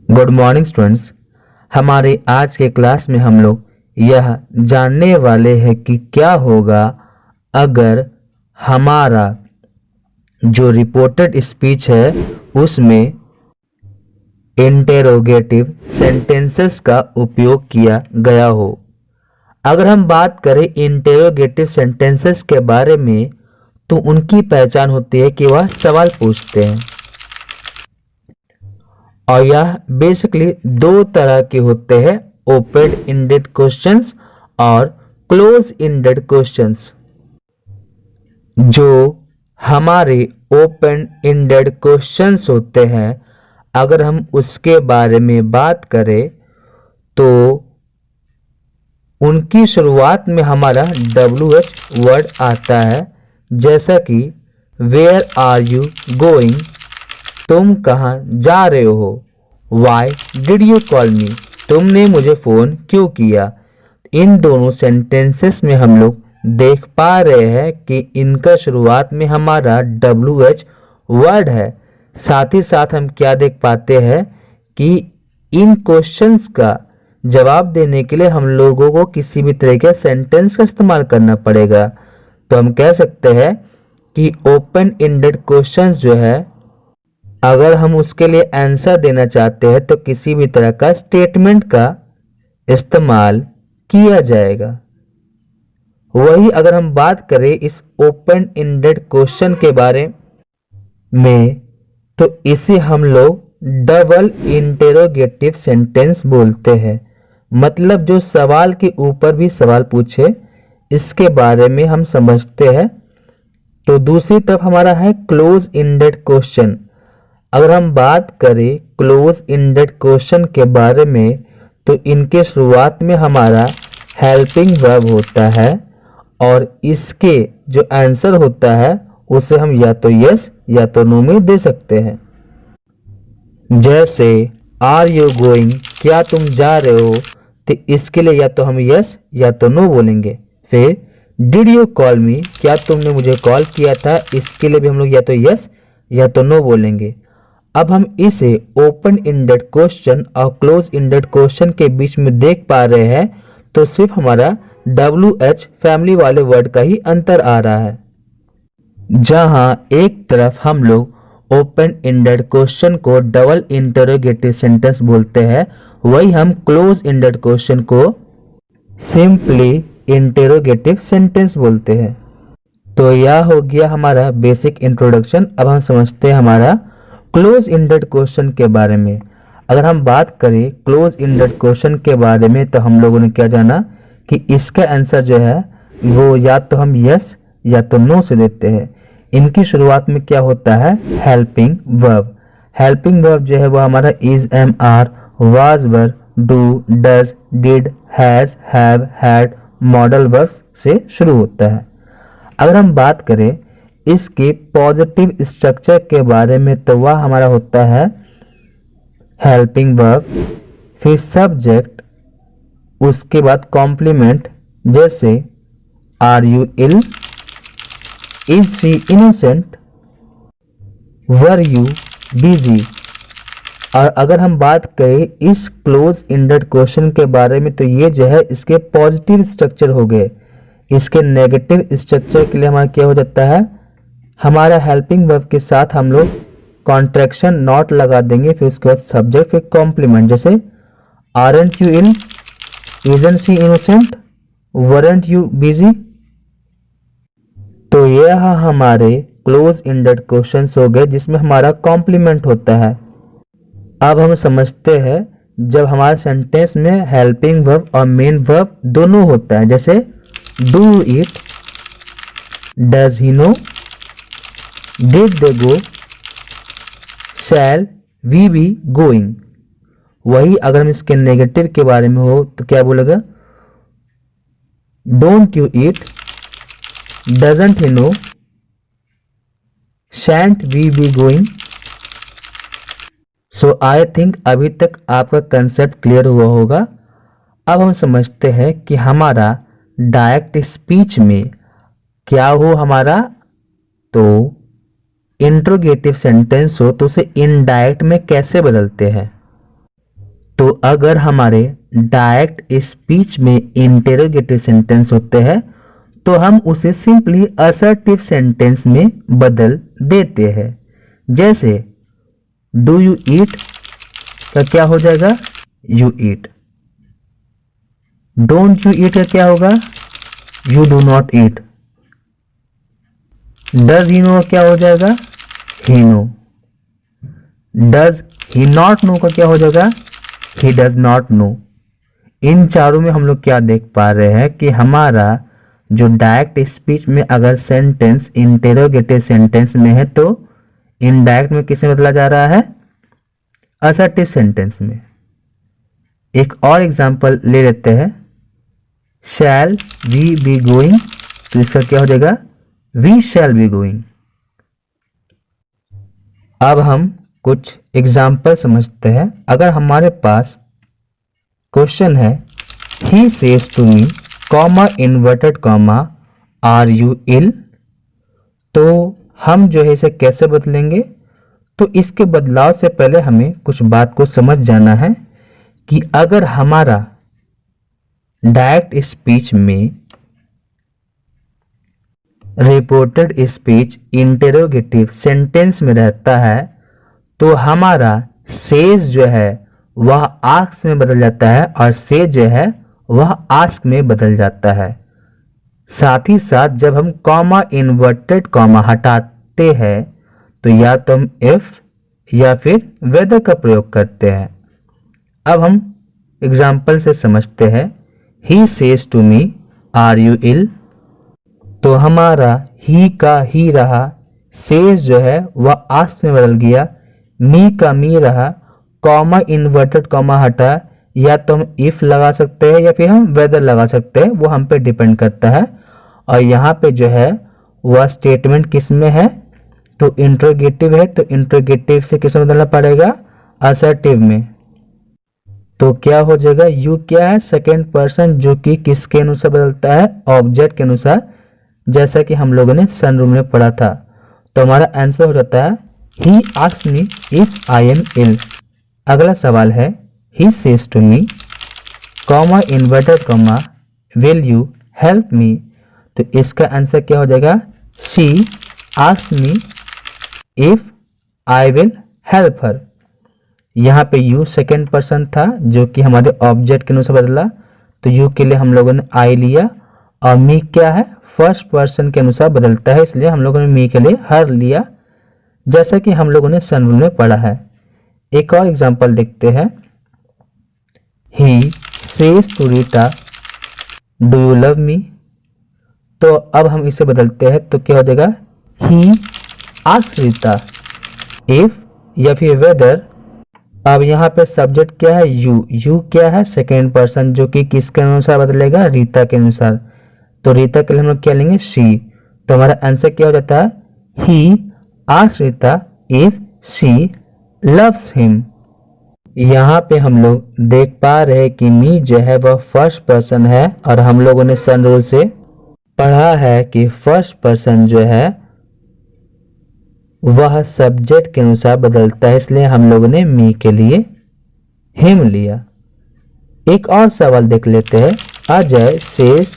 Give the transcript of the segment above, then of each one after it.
Good morning students. हमारे आज के क्लास में हम लोग यह जानने वाले हैं कि क्या होगा अगर हमारा जो रिपोर्टेड स्पीच है उसमें इंटेरोगेटिव सेंटेंसेस का उपयोग किया गया हो। अगर हम बात करें इंटेरोगेटिव सेंटेंसेस के बारे में तो उनकी पहचान होती है कि वह सवाल पूछते हैं और यह बेसिकली दो तरह के होते हैं, ओपन इंडेड क्वेश्चंस और क्लोज इंडेड क्वेश्चंस। जो हमारे ओपन इंडेड क्वेश्चंस होते हैं, अगर हम उसके बारे में बात करें तो उनकी शुरुआत में हमारा WH वर्ड आता है, जैसा कि वेयर आर यू गोइंग, तुम कहाँ जा रहे हो। वाई डिड यू कॉल मी, तुमने मुझे फ़ोन क्यों किया। इन दोनों सेंटेंसेस में हम लोग देख पा रहे हैं कि इनका शुरुआत में हमारा WH वर्ड है। साथ ही साथ हम क्या देख पाते हैं कि इन क्वेश्चंस का जवाब देने के लिए हम लोगों को किसी भी तरह के सेंटेंस का इस्तेमाल करना पड़ेगा। तो हम कह सकते हैं कि ओपन इंडेड क्वेश्चंस जो है, अगर हम उसके लिए आंसर देना चाहते हैं तो किसी भी तरह का स्टेटमेंट का इस्तेमाल किया जाएगा। वही अगर हम बात करें इस ओपन इंडेड क्वेश्चन के बारे में तो इसे हम लोग डबल इंटेरोगेटिव सेंटेंस बोलते हैं। मतलब जो सवाल के ऊपर भी सवाल पूछे, इसके बारे में हम समझते हैं। तो दूसरी तरफ हमारा है क्लोज इंडेड क्वेश्चन। अगर हम बात करें क्लोज इंडेड क्वेश्चन के बारे में तो इनके शुरुआत में हमारा हेल्पिंग वर्ब होता है और इसके जो आंसर होता है उसे हम या तो यस या तो नो में दे सकते हैं। जैसे आर यू गोइंग, क्या तुम जा रहे हो, तो इसके लिए या तो हम यस या तो नो बोलेंगे। फिर डिड यू कॉल मी, क्या तुमने मुझे कॉल किया था, इसके लिए भी हम लोग या तो यस या तो नो बोलेंगे। अब हम इसे ओपन इंडेड क्वेश्चन और क्लोज इंडेड क्वेश्चन के बीच में देख पा रहे हैं, तो सिर्फ हमारा WH फैमिली वाले वर्ड का ही अंतर आ रहा है। जहां एक तरफ हम लोग ओपन इंडेड क्वेश्चन को डबल इंटरोगेटिव सेंटेंस बोलते हैं, वही हम क्लोज इंडेड क्वेश्चन को सिंपली इंटरोगेटिव सेंटेंस बोलते हैं। तो यह हो गया हमारा बेसिक इंट्रोडक्शन। अब हम समझते हैं हमारा क्लोज इंडेड क्वेश्चन के बारे में। अगर हम बात करें क्लोज इंडेड क्वेश्चन के बारे में तो हम लोगों ने क्या जाना कि इसका आंसर जो है वो या तो हम यस या तो नो से देते हैं। इनकी शुरुआत में क्या होता है, हेल्पिंग वर्ब। हेल्पिंग वर्ब जो है वो हमारा is, am, are, was were, do, does, did, has, have, had, modal verbs से शुरू होता है। अगर हम बात करें इसके पॉजिटिव स्ट्रक्चर के बारे में तो वह हमारा होता है हेल्पिंग वर्ब, फिर सब्जेक्ट, उसके बाद कॉम्प्लीमेंट, जैसे are you ill, is she innocent, were you busy. और अगर हम बात करें इस क्लोज इंडेड क्वेश्चन के बारे में तो ये जो है इसके पॉजिटिव स्ट्रक्चर हो गए। इसके नेगेटिव स्ट्रक्चर के लिए हमारा क्या हो जाता है, हमारा हेल्पिंग वर्ब के साथ हम लोग कॉन्ट्रैक्शन नॉट लगा देंगे, फिर उसके बाद सब्जेक्ट, फिर कॉम्प्लीमेंट, जैसे aren't you in, isn't she innocent, weren't you busy. तो यह हमारे क्लोज इंडेड क्वेश्चंस हो गए जिसमें हमारा कॉम्प्लीमेंट होता है। अब हम समझते हैं जब हमारे सेंटेंस में हेल्पिंग वर्ब और मेन वर्ब दोनों होता है, जैसे do you eat, does he know, did they go, shall we be going. वही अगर हम इसके नेगेटिव के बारे में हो तो क्या बोलेगा, don't you eat, doesn't he know, shan't we be going. So I think अभी तक आपका कंसेप्ट क्लियर हुआ होगा। अब हम समझते हैं कि हमारा डायरेक्ट स्पीच में क्या हो हमारा, तो इंट्रोगेटिव सेंटेंस हो तो उसे इनडायरेक्ट में कैसे बदलते हैं। तो अगर हमारे डायरेक्ट स्पीच में इंटेरोगेटिव सेंटेंस होते हैं तो हम उसे सिंपली असर्टिव सेंटेंस में बदल देते हैं। जैसे डू यू ईट का क्या हो जाएगा, you eat. Don't you eat का क्या होगा, you do not eat. Does he know का क्या हो जाएगा, he know. Does he not know का क्या हो जाएगा, ही डज नॉट नो। इन चारों में हम लोग क्या देख पा रहे हैं कि हमारा जो डायरेक्ट स्पीच में अगर सेंटेंस इंटेरोगेटिव सेंटेंस में है तो इनडायरेक्ट में किसमें बदला जा रहा है, असर्टिव सेंटेंस में। एक और एग्जांपल ले लेते हैं, शैल वी बी गोइंग, तो इसका क्या हो जाएगा, वी शैल बी गोइंग। अब हम कुछ एग्जाम्पल समझते हैं। अगर हमारे पास क्वेश्चन है he says to me comma inverted comma are you ill, तो हम जो है इसे कैसे बदलेंगे। तो इसके बदलाव से पहले हमें कुछ बात को समझ जाना है कि अगर हमारा डायरेक्ट स्पीच में रिपोर्टेड स्पीच इंटेरोगेटिव सेंटेंस में रहता है तो हमारा सेज जो है वह आस्क में बदल जाता है और से जो है वह आस्क में बदल जाता है। साथ ही साथ जब हम कॉमा इन्वर्टेड कॉमा हटाते हैं तो या तो हम इफ या फिर वेदर का प्रयोग करते हैं। अब हम एग्जाम्पल से समझते हैं, he says to me are you ill, तो हमारा ही का ही रहा, सेज जो है वह आस्क में बदल गया, मी का मी रहा, कॉमा इन्वर्टेड कॉमा हटा, या तो हम इफ लगा सकते हैं या फिर हम वेदर लगा सकते हैं, वो हम पे डिपेंड करता है। और यहाँ पे जो है वह स्टेटमेंट किस में है, तो इंट्रोगेटिव है, तो इंट्रोगेटिव से किस में बदलना पड़ेगा, असर्टिव में। तो क्या हो जाएगा, यू क्या है, सेकेंड पर्सन जो कि किसके अनुसार बदलता है, ऑब्जेक्ट के अनुसार, जैसा कि हम लोगों ने सनरूम में पढ़ा था। तो हमारा आंसर हो जाता है he asked me if I am ill. अगला सवाल है he says to me comma inverted comma will you help me, तो इसका आंसर क्या हो जाएगा, she asked me if I will help her. यहाँ पे यू सेकेंड पर्सन था जो कि हमारे ऑब्जेक्ट के अनुसार बदला, तो यू के लिए हम लोगों ने आई लिया, और मी क्या है, फर्स्ट पर्सन के अनुसार बदलता है, इसलिए हम लोगों ने मी के लिए हर लिया, जैसा कि हम लोगों ने सनरूल में पढ़ा है। एक और एग्जांपल देखते हैं, he says to Rita do you love me, तो अब हम इसे बदलते हैं, तो क्या हो जाएगा, ही आस्क्ड रीता इफ या फिर वेदर। अब यहाँ पे सब्जेक्ट क्या है, यू क्या है, सेकेंड पर्सन जो कि किसके अनुसार बदलेगा, रीता के अनुसार, तो रीता के लिए हम लोग क्या लेंगे, शी। तो हमारा आंसर क्या हो जाता है, he asked Rita if she loves him. यहाँ पे हम लोग देख पा रहे हैं कि मी जो है वह फर्स्ट पर्सन है, और हम लोगों ने सन रूल से पढ़ा है कि फर्स्ट पर्सन जो है वह सब्जेक्ट के अनुसार बदलता है, इसलिए हम लोगों ने मी के लिए हिम लिया। एक और सवाल देख लेते हैं, Ajay says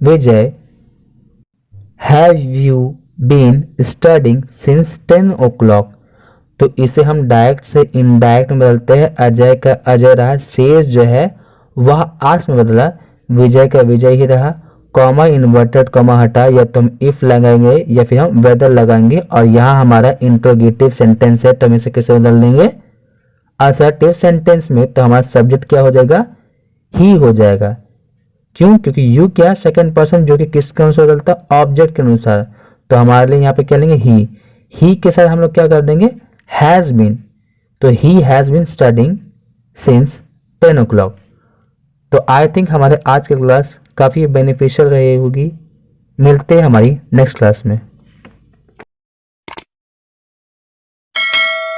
Vijay have you been studying since 10 o'clock, तो इसे हम डायरेक्ट से इनडायरेक्ट में बदलते हैं। अजय का अजय रहा, सेज जो है वह आस्क में बदला, विजय का विजय ही रहा, कॉमा इन्वर्टेड कॉमा हटा, या तो हम इफ लगाएंगे या फिर हम वेदर लगाएंगे, और यहाँ हमारा इंट्रोगेटिव सेंटेंस है तो हम इसे कैसे बदल देंगे, असर्टिव सेंटेंस में। तो हमारा सब्जेक्ट क्या हो जाएगा, ही हो जाएगा। क्यों, क्योंकि यू क्या है, सेकेंड पर्सन जो कि किसके अनुसार बदलता है, ऑब्जेक्ट के अनुसार, तो हमारे लिए यहाँ पे क्या लेंगे, ही के साथ हम लोग क्या कर देंगे, हैज बीन, तो he has been studying since 10 o'clock। तो आई थिंक हमारे आज की क्लास काफ़ी बेनिफिशियल रही होगी। मिलते हैं हमारी नेक्स्ट क्लास में।